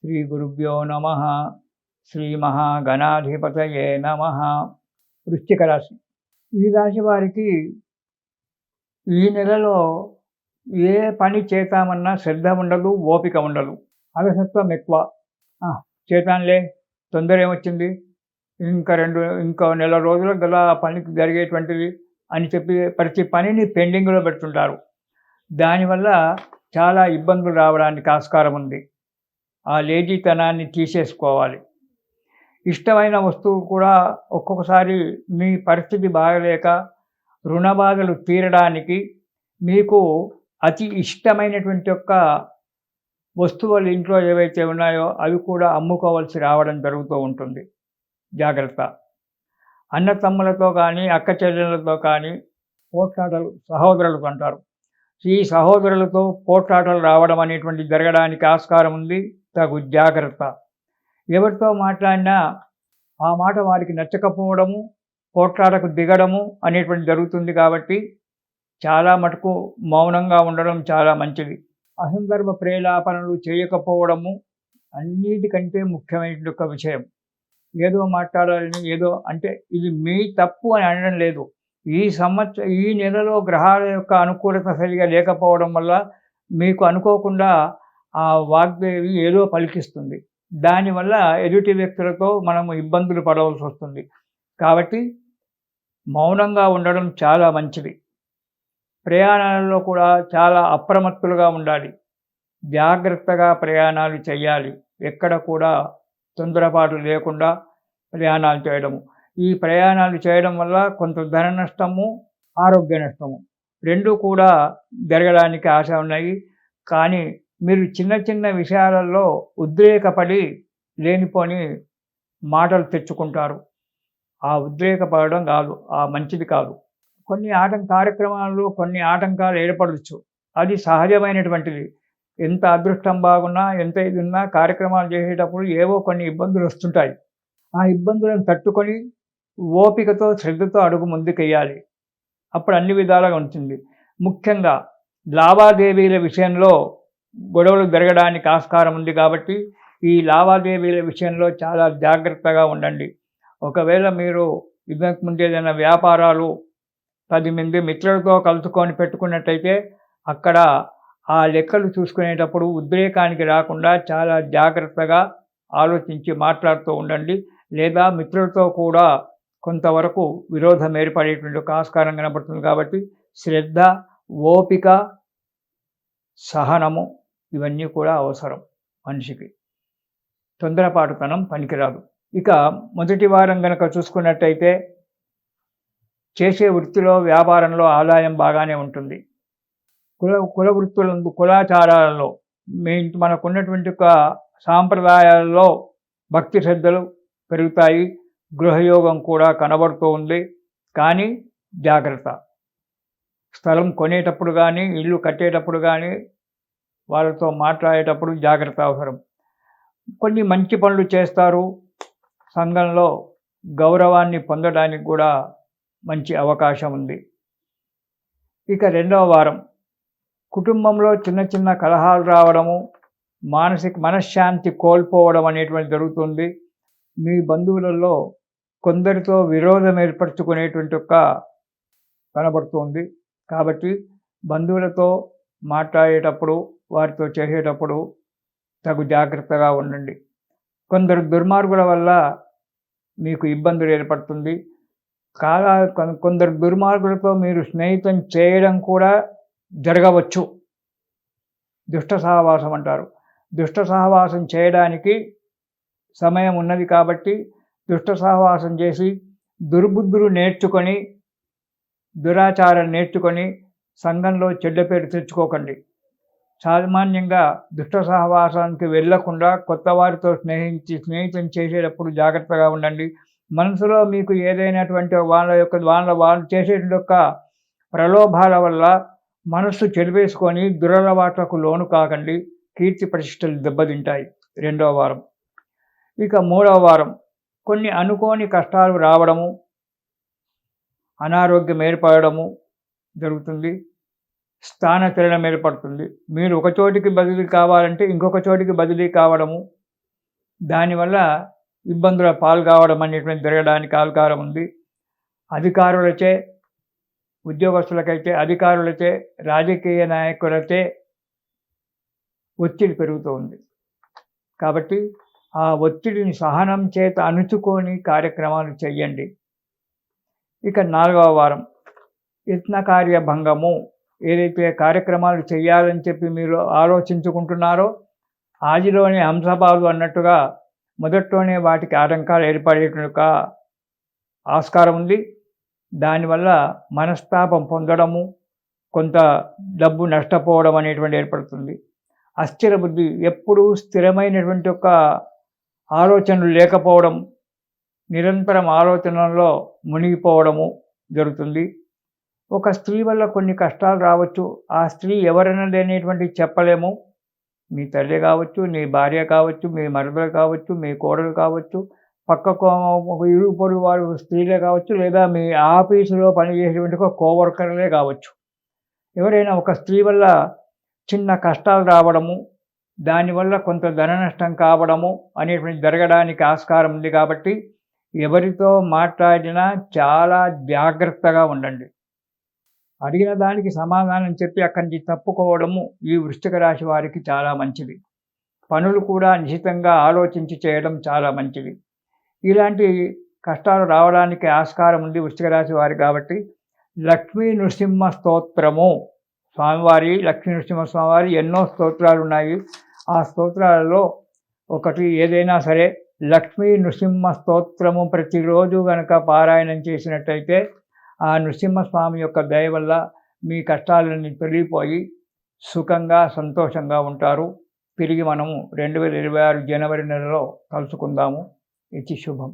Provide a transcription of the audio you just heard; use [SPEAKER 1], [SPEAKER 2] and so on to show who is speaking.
[SPEAKER 1] శ్రీ గురుభ్యో నమ. శ్రీ మహాగణాధిపతయే నమ. వృశ్చిక రాశి. ఈ రాశి వారికి ఈ నెలలో ఏ పని చేద్దామన్నా శ్రద్ధ ఉండదు, ఓపిక ఉండదు, అలసత్వం ఎక్కువ. చేతానులే, తొందర ఏమొచ్చింది, ఇంకో నెల రోజులకు గల పనికి జరిగేటువంటిది అని చెప్పి ప్రతి పనిని పెండింగ్లో పెడుతుంటారు. దానివల్ల చాలా ఇబ్బందులు రావడానికి ఆస్కారం ఉంది. ఆ లేజీతనాన్ని తీసేసుకోవాలి. ఇష్టమైన వస్తువు కూడా ఒక్కొక్కసారి మీ పరిస్థితి బాగలేక రుణ బాధలు తీరడానికి మీకు అతి ఇష్టమైనటువంటి వస్తువులు ఇంట్లో ఏవైతే ఉన్నాయో అవి కూడా అమ్ముకోవాల్సి రావడం జరుగుతూ ఉంటుంది. జాగ్రత్త. అన్న తమ్ములతో కానీ, అక్క చెల్లెళ్ళతో కానీ పోట్లాటలు, సహోదరులతో అంటారు, ఈ సహోదరులతో పోట్లాటలు రావడం అనేటువంటి జరగడానికి ఆస్కారం ఉంది. తగు జాగ్రత్త. ఎవరితో మాట్లాడినా ఆ మాట వారికి నచ్చకపోవడము, పోట్లాటకు దిగడము అనేటువంటి జరుగుతుంది. కాబట్టి చాలా మటుకు మౌనంగా ఉండడం చాలా మంచిది. అసందర్భ ప్రేలాపనలు చేయకపోవడము అన్నిటికంటే ముఖ్యమైన ఒక విషయం. ఏదో మాట్లాడాలని, ఏదో అంటే ఇది మీ తప్పు అని అనడం లేదు. ఈ నెలలో గ్రహాల యొక్క అనుకూలత సరిగా లేకపోవడం వల్ల మీకు అనుకోకుండా ఆ వాగ్దేవి ఏదో పలికిస్తుంది. దానివల్ల ఎదుటి వ్యక్తులతో మనము ఇబ్బందులు పడవలసి వస్తుంది. కాబట్టి మౌనంగా ఉండడం చాలా మంచిది. ప్రయాణాలలో కూడా చాలా అప్రమత్తులుగా ఉండాలి. జాగ్రత్తగా ప్రయాణాలు చేయాలి. ఎక్కడ కూడా తొందరపాటు లేకుండా ప్రయాణాలు చేయడము. ఈ ప్రయాణాలు చేయడం వల్ల కొంత ధన నష్టము, ఆరోగ్య నష్టము రెండూ కూడా జరగడానికి ఆశ ఉన్నాయి. కానీ మీరు చిన్న చిన్న విషయాలలో ఉద్రేకపడి లేనిపోని మాటలు తెచ్చుకుంటారు. ఆ ఉద్రేకపడడం కాదు, ఆ మంచిది కాదు. కొన్ని కార్యక్రమాల్లో కొన్ని ఆటంకాలు ఏర్పడవచ్చు. అది సహజమైనటువంటిది. ఎంత అదృష్టం బాగున్నా, ఎంత ఇది ఉన్నా కార్యక్రమాలు చేసేటప్పుడు ఏవో కొన్ని ఇబ్బందులు వస్తుంటాయి. ఆ ఇబ్బందులను తట్టుకొని ఓపికతో, శ్రద్ధతో అడుగు ముందుకెయ్యాలి. అప్పుడు అన్ని విధాలుగా ఉంటుంది. ముఖ్యంగా లావాదేవీల విషయంలో గొడవలు జరగడానికి ఆస్కారం ఉంది. కాబట్టి ఈ లావాదేవీల విషయంలో చాలా జాగ్రత్తగా ఉండండి. ఒకవేళ మీరు ఇంతకు ముందు ఏదైనా వ్యాపారాలు 10 మంది మిత్రులతో కలుసుకొని పెట్టుకున్నట్టయితే అక్కడ ఆ లెక్కలు చూసుకునేటప్పుడు ఉద్రేకానికి రాకుండా చాలా జాగ్రత్తగా ఆలోచించి మాట్లాడుతూ ఉండండి. లేదా మిత్రులతో కూడా కొంతవరకు విరోధం ఏర్పడేటువంటి ఒక ఆస్కారం కనబడుతుంది. కాబట్టి శ్రద్ధ, ఓపిక, సహనము ఇవన్నీ కూడా అవసరం మనిషికి. తొందరపాటుతనం పనికిరాదు. ఇక మొదటి వారం కనుక చూసుకున్నట్టయితే చేసే వృత్తిలో, వ్యాపారంలో ఆదాయం బాగానే ఉంటుంది. కుల వృత్తులందు, కులాచారాలలో మనకున్నటువంటి సాంప్రదాయాలలో భక్తి శ్రద్ధలు పెరుగుతాయి. గృహయోగం కూడా కనబడుతూ ఉంది. కానీ జాగ్రత్త. స్థలం కొనేటప్పుడు కానీ, ఇల్లు కట్టేటప్పుడు కానీ వాళ్ళతో మాట్లాడేటప్పుడు జాగ్రత్త అవసరం. కొన్ని మంచి పనులు చేస్తారు. సంఘంలో గౌరవాన్ని పొందడానికి కూడా మంచి అవకాశం ఉంది. ఇక రెండవ వారం కుటుంబంలో చిన్న చిన్న కలహాలు రావడము, మనశ్శాంతి కోల్పోవడం అనేటువంటి జరుగుతుంది. మీ బంధువులలో కొందరితో విరోధం ఏర్పరచుకునేటువంటి కనబడుతుంది. కాబట్టి బంధువులతో మాట్లాడేటప్పుడు, వారితో చేసేటప్పుడు తగు జాగ్రత్తగా ఉండండి. కొందరు దుర్మార్గుల వల్ల మీకు ఇబ్బందులు ఏర్పడుతుంది. కొందరు దుర్మార్గులతో మీరు స్నేహితం చేయడం కూడా జరగవచ్చు. దుష్ట సహవాసం అంటారు. దుష్ట సహవాసం చేయడానికి సమయం ఉన్నది. కాబట్టి దుష్ట సహవాసం చేసి దుర్బుద్ధులు నేర్చుకొని, దురాచారం నేర్చుకొని సంఘంలో చెడ్డ పేరు తెచ్చుకోకండి. సామాన్యంగా దుష్ట సహవాసానికి వెళ్ళకుండా కొత్త వారితో స్నేహితం చేసేటప్పుడు జాగ్రత్తగా ఉండండి. మనసులో మీకు ఏదైనటువంటి వాళ్ళు చేసేటువంటి ప్రలోభాల వల్ల మనస్సు చెడివేసుకొని దురలవాట్లకు లోను కాకండి. కీర్తి ప్రతిష్టలు దెబ్బతింటాయి. రెండవ వారం. ఇక మూడవ వారం కొన్ని అనుకోని కష్టాలు రావడము, అనారోగ్యం ఏర్పడము జరుగుతుంది. స్థానచలనం ఏర్పడుతుంది. మీరు ఒక చోటికి బదిలీ కావాలంటే ఇంకొక చోటికి బదిలీ కావడము, దానివల్ల ఇబ్బందుల పాల్గొవడం అనేటువంటి జరగడానికి ఆస్కారం ఉంది. అధికారులచే, ఉద్యోగస్తులకైతే అధికారులచే, రాజకీయ నాయకులచే ఒత్తిడి పెరుగుతూ ఉంది. కాబట్టి ఆ ఒత్తిడిని సహనం చేత అణుచుకొని కార్యక్రమాలు చెయ్యండి. ఇక 4వ వారం యత్నకార్య భంగము. ఏదైతే కార్యక్రమాలు చేయాలని చెప్పి మీరు ఆలోచించుకుంటున్నారో ఆదిలోనే హంసపాదు అన్నట్టుగా మొదట్లోనే వాటికి ఆటంకాలు ఏర్పడేట్టుగా ఆస్కారం ఉంది. దానివల్ల మనస్తాపం పొందడము, కొంత డబ్బు నష్టపోవడం అనేటువంటి ఏర్పడుతుంది. అస్థిర బుద్ధి, ఎప్పుడూ స్థిరమైనటువంటి ఒక ఆలోచనలు లేకపోవడం, నిరంతరం ఆలోచనల్లో మునిగిపోవడము జరుగుతుంది. ఒక స్త్రీ వల్ల కొన్ని కష్టాలు రావచ్చు. ఆ స్త్రీ ఎవరన్నది అనేటువంటిది చెప్పలేము. మీ తల్లి కావచ్చు, నీ భార్య కావచ్చు, మీ మరదలు కావచ్చు, మీ కోడలు కావచ్చు, పక్కకు ఇరుగు పొరుగు వారు స్త్రీలే కావచ్చు, లేదా మీ ఆఫీసులో పనిచేసేటువంటి ఒక కోవర్కర్లే కావచ్చు. ఎవరైనా ఒక స్త్రీ వల్ల చిన్న కష్టాలు రావడము, దానివల్ల కొంత ధన నష్టం కావడము అనేటువంటి జరగడానికి ఆస్కారం ఉంది. కాబట్టి ఎవరితో మాట్లాడినా చాలా జాగ్రత్తగా ఉండండి. అడిగిన దానికి సమాధానం చెప్పి అక్కడి నుంచి తప్పుకోవడము ఈ వృశ్చిక రాశి వారికి చాలా మంచిది. పనులు కూడా నిశితంగా ఆలోచించి చేయడం చాలా మంచిది. ఇలాంటి కష్టాలు రావడానికి ఆస్కారం ఉంది వృశ్చిక రాశి వారికి. కాబట్టి లక్ష్మీ నృసింహ స్తోత్రము, స్వామివారి లక్ష్మీ నృసింహ స్వామివారి ఎన్నో స్తోత్రాలు ఉన్నాయి. ఆ స్తోత్రాలలో ఒకటి ఏదైనా సరే లక్ష్మీ నృసింహ స్తోత్రము ప్రతిరోజు గనక పారాయణం చేసినట్టయితే ఆ నృసింహస్వామి యొక్క దయ వల్ల మీ కష్టాలన్నీ తొలగిపోయి సుఖంగా సంతోషంగా ఉంటారు. తిరిగి మనము 2026 జనవరి నెలలో కలుసుకుందాము. ఇది శుభం.